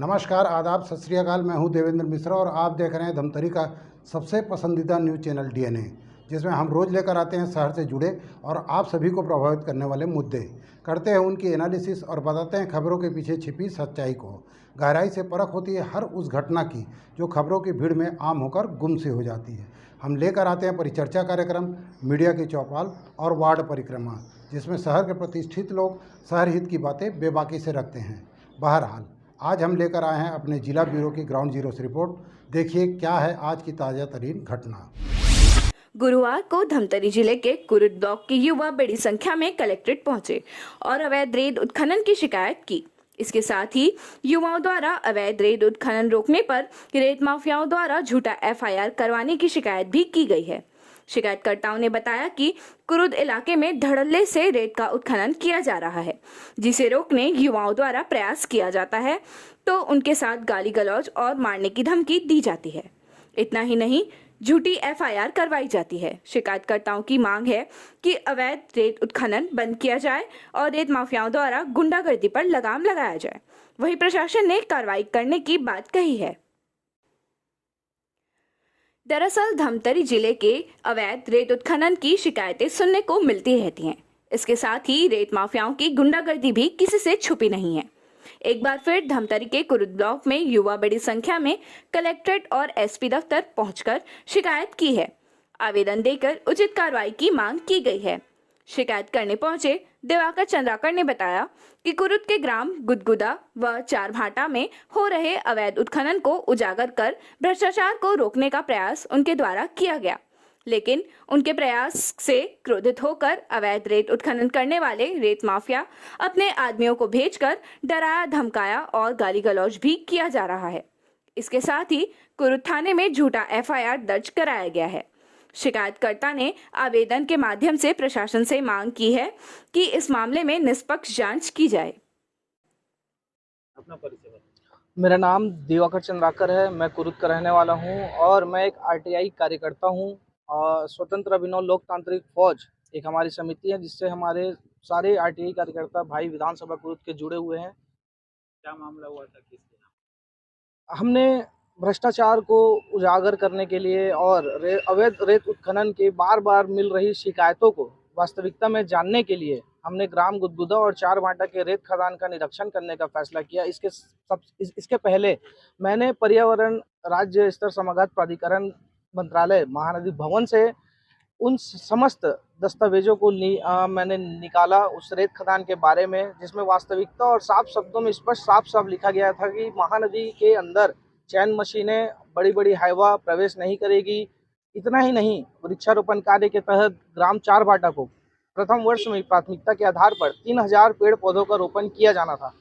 नमस्कार, आदाब, सत श्री अकाल। मैं हूं देवेंद्र मिश्रा और आप देख रहे हैं धमतरी का सबसे पसंदीदा न्यूज़ चैनल डीएनए, जिसमें हम रोज़ लेकर आते हैं शहर से जुड़े और आप सभी को प्रभावित करने वाले मुद्दे, करते हैं उनकी एनालिसिस और बताते हैं खबरों के पीछे छिपी सच्चाई को। गहराई से परख होती है हर उस घटना की जो खबरों की भीड़ में आम होकर गुम सी हो जाती है। हम लेकर आते हैं परिचर्चा कार्यक्रम, मीडिया की चौपाल और वार्ड परिक्रमा, जिसमें शहर के प्रतिष्ठित लोग शहर हित की बातें बेबाकी से रखते हैं। बहरहाल, आज हम लेकर आए हैं अपने जिला ब्यूरो की ग्राउंड जीरो से रिपोर्ट। देखिए क्या है आज की ताज़ा तरीन घटना। गुरुवार को धमतरी जिले के कुरुद ब्लॉक के युवा बड़ी संख्या में कलेक्ट्रेट पहुंचे और अवैध रेत उत्खनन की शिकायत की। इसके साथ ही युवाओं द्वारा अवैध रेत उत्खनन रोकने पर रेत माफियाओं द्वारा झूठा एफआईआर करवाने की शिकायत भी की गई है। शिकायतकर्ताओं ने बताया कि कुरुद इलाके में धड़ल्ले से रेत का उत्खनन किया जा रहा है, जिसे रोकने युवाओं द्वारा प्रयास किया जाता है तो उनके साथ गाली गलौज और मारने की धमकी दी जाती है। इतना ही नहीं, झूठी एफआईआर करवाई जाती है। शिकायतकर्ताओं की मांग है कि अवैध रेत उत्खनन बंद किया जाए और रेत माफियाओं द्वारा गुंडागर्दी पर लगाम लगाया जाए। वहीं प्रशासन ने कार्रवाई करने की बात कही है। दरअसल धमतरी जिले के अवैध रेत उत्खनन की शिकायतें सुनने को मिलती रहती हैं। इसके साथ ही रेत माफियाओं की गुंडागर्दी भी किसी से छुपी नहीं है। एक बार फिर धमतरी के कुरुद ब्लॉक में युवा बड़ी संख्या में कलेक्ट्रेट और एसपी दफ्तर पहुंचकर शिकायत की है। आवेदन देकर उचित कार्रवाई की मांग की गई है। शिकायत करने पहुंचे दिवाकर चंद्राकर ने बताया कि कुरुद के ग्राम गुदगुदा व चार भाटा में हो रहे अवैध उत्खनन को उजागर कर भ्रष्टाचार को रोकने का प्रयास उनके द्वारा किया गया, लेकिन उनके प्रयास से क्रोधित होकर अवैध रेत उत्खनन करने वाले रेत माफिया अपने आदमियों को भेजकर डराया धमकाया और गाली गलौज भी किया जा रहा है। इसके साथ ही कुरुद थाने में झूठा एफआईआर दर्ज कराया गया है। शिकायतकर्ता ने आवेदन के माध्यम से प्रशासन से मांग की है कि इस मामले में निष्पक्ष जांच की जाए। अपना परिचय। मेरा नाम दिवाकर चंद्राकर है। मैं कुरुद का रहने वाला हूं और मैं एक आरटीआई कार्यकर्ता हूं। और स्वतंत्र अभिनव लोकतांत्रिक फौज एक हमारी समिति है जिससे हमारे सारे आरटीआई कार्यकर्ता भाई विधानसभा कुरुद के जुड़े हुए हैं। क्या मामला हुआ था? किस हमने भ्रष्टाचार को उजागर करने के लिए और अवैध रेत उत्खनन के बार बार मिल रही शिकायतों को वास्तविकता में जानने के लिए हमने ग्राम गुदगुदा और चार भाटा के रेत खदान का निरीक्षण करने का फैसला किया। इसके पहले मैंने पर्यावरण राज्य स्तर समागत प्राधिकरण मंत्रालय महानदी भवन से उन समस्त दस्तावेजों को मैंने निकाला उस रेत खदान के बारे में, जिसमें वास्तविकता और साफ शब्दों में स्पष्ट साफ लिखा गया था कि महानदी के अंदर चैन मशीनें बड़ी बड़ी हाइवा प्रवेश नहीं करेगी। इतना ही नहीं, वृक्षारोपण कार्य के तहत ग्राम चार भाटा को प्रथम वर्ष में प्राथमिकता के आधार पर 3000 पेड़ पौधों का रोपण किया जाना था।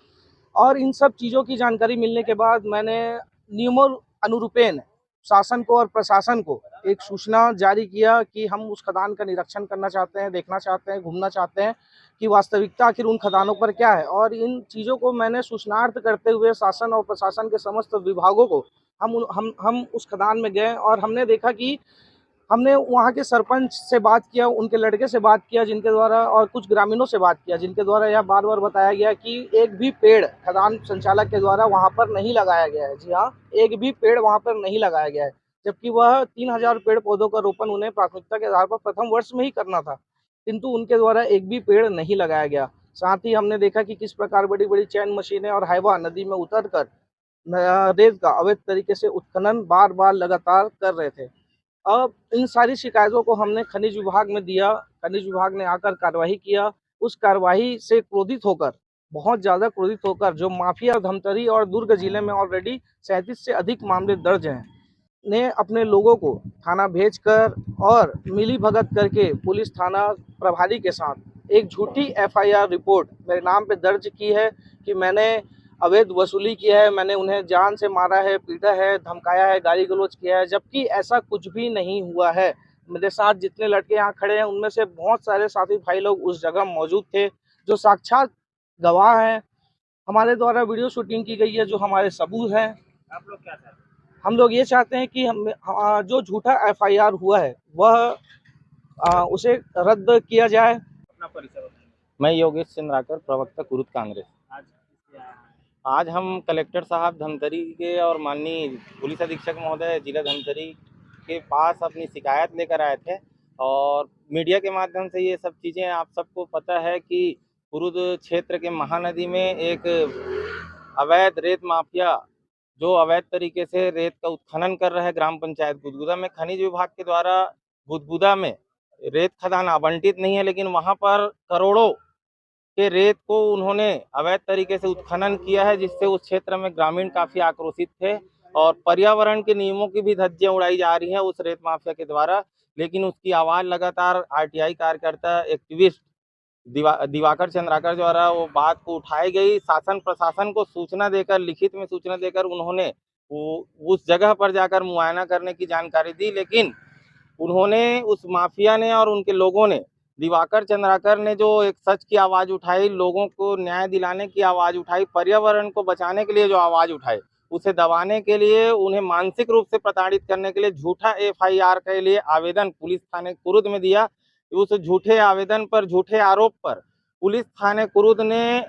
और इन सब चीज़ों की जानकारी मिलने के बाद मैंने नियमों अनुरूपेण शासन को और प्रशासन को एक सूचना जारी किया कि हम उस खदान का निरीक्षण करना चाहते हैं, देखना चाहते हैं, घूमना चाहते हैं कि वास्तविकता आखिर उन खदानों पर क्या है। और इन चीज़ों को मैंने सूचनार्थ करते हुए शासन और प्रशासन के समस्त विभागों को हम उस खदान में गए और हमने देखा कि हमने वहाँ के सरपंच से बात किया, उनके लड़के से बात किया जिनके द्वारा, और कुछ ग्रामीणों से बात किया जिनके द्वारा यह बार बार बताया गया कि एक भी पेड़ खदान संचालक के द्वारा वहाँ पर नहीं लगाया गया है। जी हाँ, एक भी पेड़ वहाँ पर नहीं लगाया गया है, जबकि वह 3000 पेड़ पौधों का रोपण उन्हें प्राथमिकता के आधार पर प्रथम वर्ष में ही करना था, किंतु उनके द्वारा एक भी पेड़ नहीं लगाया गया। साथ ही हमने देखा कि किस प्रकार बड़ी बड़ी चैन मशीनें और हाइवा नदी में उतर कर रेत का अवैध तरीके से उत्खनन बार बार लगातार कर रहे थे। अब इन सारी शिकायतों को हमने खनिज विभाग में दिया। खनिज विभाग ने आकर कार्रवाई किया। उस कार्रवाई से क्रोधित होकर, बहुत ज़्यादा क्रोधित होकर, जो माफिया धमतरी और दुर्ग जिले में ऑलरेडी 37 से अधिक मामले दर्ज हैं, ने अपने लोगों को थाना भेजकर और मिली भगत करके पुलिस थाना प्रभारी के साथ एक झूठी एफआईआर रिपोर्ट मेरे नाम पे दर्ज की है कि मैंने अवैध वसूली किया है, मैंने उन्हें जान से मारा है, पीटा है, धमकाया है, गाली गलौज किया है, जबकि ऐसा कुछ भी नहीं हुआ है। मेरे साथ जितने लड़के यहाँ खड़े हैं उनमें से बहुत सारे साथी भाई लोग उस जगह मौजूद थे जो साक्षात गवाह हैं। हमारे द्वारा वीडियो शूटिंग की गई है जो हमारे सबूत हैं। आप लोग क्या चाहते हैं? हम लोग ये चाहते हैं कि जो झूठा एफआईआर हुआ है वह उसे रद्द किया जाए। अपना परिचय बताइए। मैं योगेश चंद्राकर, प्रवक्ता कुरुद कांग्रेस। आज हम कलेक्टर साहब धमतरी के और माननीय पुलिस अधीक्षक महोदय जिला धमतरी के पास अपनी शिकायत लेकर आए थे और मीडिया के माध्यम से ये सब चीज़ें आप सबको पता है कि कुरुद क्षेत्र के महानदी में एक अवैध रेत माफिया जो अवैध तरीके से रेत का उत्खनन कर रहा है ग्राम पंचायत गुदगुदा में खनिज विभाग के द्वारा गुदगुदा में रेत खदान आवंटित नहीं है, लेकिन वहां पर करोड़ों के रेत को उन्होंने अवैध तरीके से उत्खनन किया है, जिससे उस क्षेत्र में ग्रामीण काफी आक्रोशित थे और पर्यावरण के नियमों की भी धज्जियां उड़ाई जा रही हैं उस रेत माफिया के द्वारा। लेकिन उसकी आवाज लगातार आरटीआई कार्यकर्ता एक्टिविस्ट दिवाकर चंद्राकर द्वारा वो बात को उठाई गई। शासन प्रशासन को सूचना देकर, लिखित में सूचना देकर उन्होंने उस जगह पर जाकर मुआयना करने की जानकारी दी, लेकिन उन्होंने उस माफिया ने और उनके लोगों ने, दिवाकर चंद्राकर ने जो एक सच की आवाज़ उठाई, लोगों को न्याय दिलाने की आवाज़ उठाई, पर्यावरण को बचाने के लिए जो आवाज़ उठाई, उसे दबाने के लिए, उन्हें मानसिक रूप से प्रताड़ित करने के लिए झूठा एफआईआर के लिए आवेदन पुलिस थाने कुरुद में दिया। उस झूठे आवेदन पर, झूठे आरोप पर पुलिस थाने कुरुद ने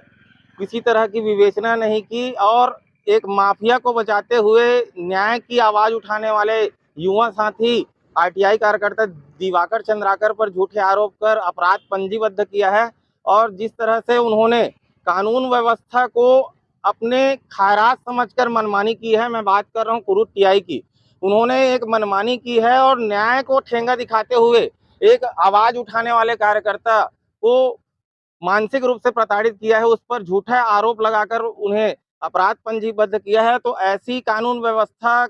किसी तरह की विवेचना नहीं की और एक माफिया को बचाते हुए न्याय की आवाज़ उठाने वाले युवा साथी आरटीआई कार्यकर्ता दिवाकर चंद्राकर पर झूठे आरोप कर अपराध पंजीबद्ध किया है। और जिस तरह से उन्होंने कानून व्यवस्था को अपने खैरात समझकर मनमानी की है, मैं बात कर रहा हूं कुरुद टीआई की, उन्होंने एक मनमानी की है और न्याय को ठेंगा दिखाते हुए एक आवाज उठाने वाले कार्यकर्ता को मानसिक रूप से प्रताड़ित किया है, उस पर झूठा आरोप लगाकर उन्हें अपराध पंजीबद्ध किया है। तो ऐसी कानून व्यवस्था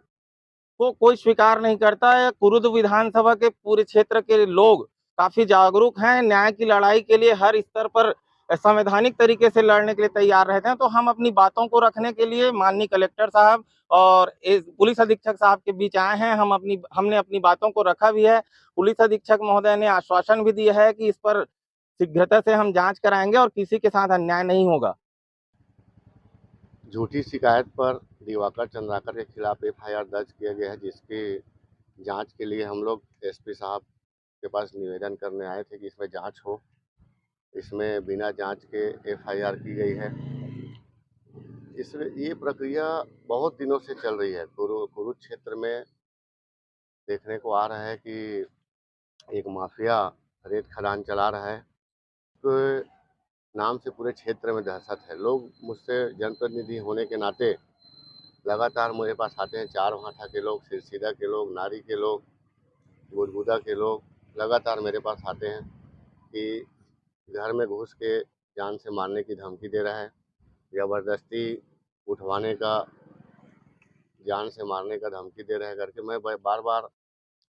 को कोई स्वीकार नहीं करता है। कुरुद विधानसभा के पूरे क्षेत्र के लोग काफी जागरूक हैं, न्याय की लड़ाई के लिए हर स्तर पर संवैधानिक तरीके से लड़ने के लिए तैयार रहते हैं। तो हम अपनी बातों को रखने के लिए माननीय कलेक्टर साहब और पुलिस अधीक्षक साहब के बीच आए हैं। हमने अपनी बातों को रखा भी है। पुलिस अधीक्षक महोदय ने आश्वासन भी दिया है कि इस पर शीघ्रता से हम जांच कराएंगे और किसी के साथ अन्याय नहीं होगा। झूठी शिकायत पर दिवाकर चंद्राकर के खिलाफ एफआईआर दर्ज किया गया है, जिसकी जांच के लिए हम लोग एसपी साहब के पास निवेदन करने आए थे कि इसमें जांच हो। इसमें बिना जांच के एफआईआर की गई है। इसमें ये प्रक्रिया बहुत दिनों से चल रही है। कुरुद क्षेत्र में देखने को आ रहा है कि एक माफिया रेत खदान चला रहा है, तो नाम से पूरे क्षेत्र में दहशत है। लोग मुझसे जनप्रतिनिधि होने के नाते लगातार मेरे पास आते हैं। चारभाठा के लोग, सिरसीदा के लोग, नारी के लोग, गुदगुदा के लोग लगातार मेरे पास आते हैं कि घर में घुस के जान से मारने की धमकी दे रहा है, ज़बरदस्ती उठवाने का, जान से मारने का धमकी दे रहा है करके मैं बार बार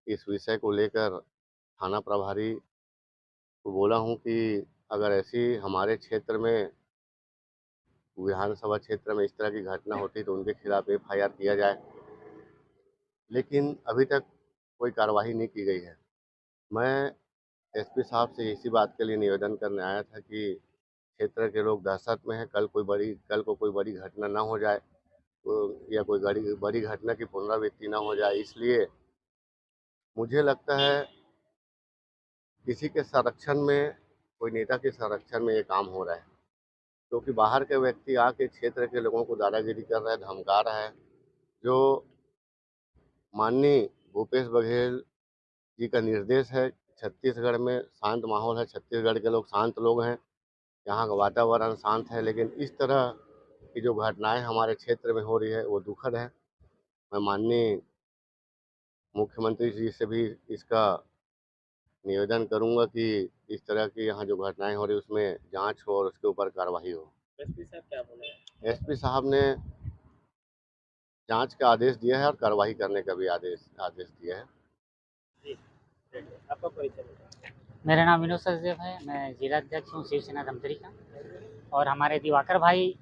इस विषय को लेकर थाना प्रभारी को बोला हूं कि अगर ऐसी हमारे क्षेत्र में, विधानसभा क्षेत्र में इस तरह की घटना होती तो उनके खिलाफ एफआईआर किया जाए, लेकिन अभी तक कोई कार्रवाई नहीं की गई है। मैं एसपी साहब से इसी बात के लिए निवेदन करने आया था कि क्षेत्र के लोग दहशत में हैं, कल को कोई बड़ी घटना ना हो जाए, या कोई बड़ी घटना की पुनरावृत्ति ना हो जाए। इसलिए मुझे लगता है किसी के संरक्षण में, कोई नेता के संरक्षण में ये काम हो रहा है, क्योंकि बाहर के व्यक्ति आके क्षेत्र के लोगों को दादागिरी कर रहा है, धमका रहा है। जो माननीय भूपेश बघेल जी का निर्देश है, छत्तीसगढ़ में शांत माहौल है, छत्तीसगढ़ के लोग शांत लोग हैं, यहाँ का वातावरण शांत है, लेकिन इस तरह की जो घटनाएं हमारे क्षेत्र में हो रही है वो दुखद है। मैं माननीय मुख्यमंत्री जी से भी इसका निवेदन करूंगा कि इस तरह की यहाँ जो घटनाएं हो रही है उसमें जांच हो और उसके ऊपर कार्रवाई हो। एसपी साहब क्या बोले? एसपी साहब ने जांच का आदेश दिया है और कार्रवाई करने का भी आदेश दिया है। आपका परिचय बताएं। मेरा नाम विनोद सचदेव है। मैं जिला अध्यक्ष हूँ शिवसेना धमतरी का। और हमारे दिवाकर भाई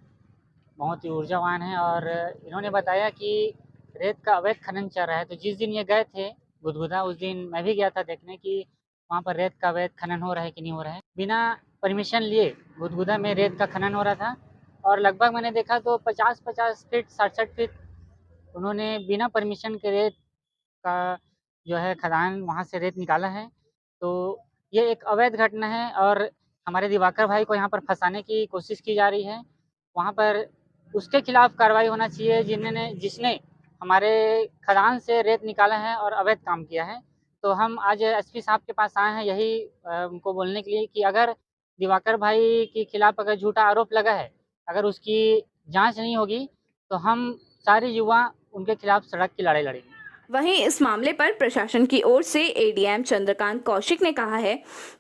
बहुत ही ऊर्जावान हैं और इन्होंने बताया कि रेत का अवैध खनन चल रहा है। तो जिस दिन ये गए थे गुदगुदा, उस दिन मैं भी गया था देखने कि वहाँ पर रेत का अवैध खनन हो रहा है कि नहीं हो रहा है। बिना परमिशन लिए गुदगुदा में रेत का खनन हो रहा था और लगभग मैंने देखा तो 50-50 फीट 60 फीट उन्होंने बिना परमिशन के रेत का जो है खदान, वहाँ से रेत निकाला है। तो ये एक अवैध घटना है और हमारे दिवाकर भाई को यहाँ पर फंसाने की कोशिश की जा रही है। वहाँ पर उसके खिलाफ कार्रवाई होना चाहिए जिसने हमारे खदान से रेत निकाला है और अवैध काम किया है। तो हम आज एसपी साहब के पास आए हैं यही उनको बोलने के लिए कि अगर दिवाकर भाई के खिलाफ अगर झूठा आरोप लगा है, अगर उसकी जांच नहीं होगी तो हम सारे युवा उनके खिलाफ सड़क की लड़ाई लड़ेंगे। वहीं इस मामले पर प्रशासन की ओर से एडीएम चंद्रकांत कौशिक ने कहा है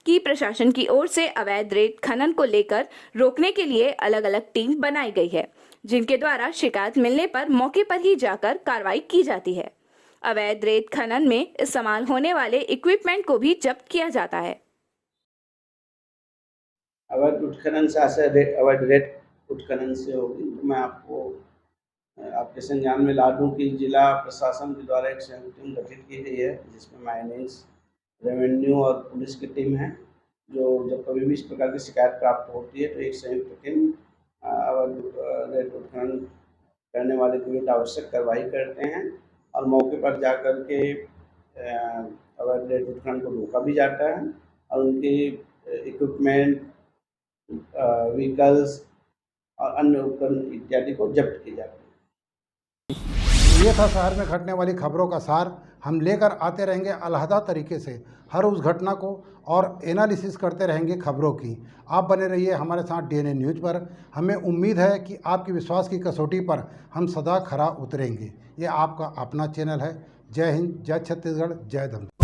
कि प्रशासन की ओर से अवैध रेत खनन को लेकर रोकने के लिए अलग अलग टीम बनाई गई है, जिनके द्वारा शिकायत मिलने पर मौके पर ही जाकर कार्रवाई की जाती है। अवैध रेत खनन में इस्तेमाल होने वाले इक्विपमेंट को भी जब्त किया जाता है। अवैध उत्खनन से अवैध रेत उत्खनन से होगी, तो मैं आपके संज्ञान में ला दूँ कि जिला प्रशासन के द्वारा एक संयुक्त टीम गठित की गई है, जिसमें माइनिंग्स, रेवेन्यू और पुलिस की टीम है। जो जब कभी भी इस प्रकार की शिकायत प्राप्त होती है तो एक संयुक्त टीम अवैध रेत उत्खनन करने वाले के विरुद्ध आवश्यक कार्रवाई करते हैं और मौके पर जाकर के अवैध रेत उत्खनन को रोका भी जाता है और उनके इक्विपमेंट, व्हीकल्स और अन्य उपकरण इत्यादि को जब्त किए जाते हैं। ये था शहर में घटने वाली खबरों का सार। हम लेकर आते रहेंगे अलहदा तरीके से हर उस घटना को और एनालिसिस करते रहेंगे खबरों की। आप बने रहिए हमारे साथ डीएनए न्यूज़ पर। हमें उम्मीद है कि आपकी विश्वास की कसौटी पर हम सदा खरा उतरेंगे। ये आपका अपना चैनल है। जय हिंद, जय छत्तीसगढ़, जय धमतरी।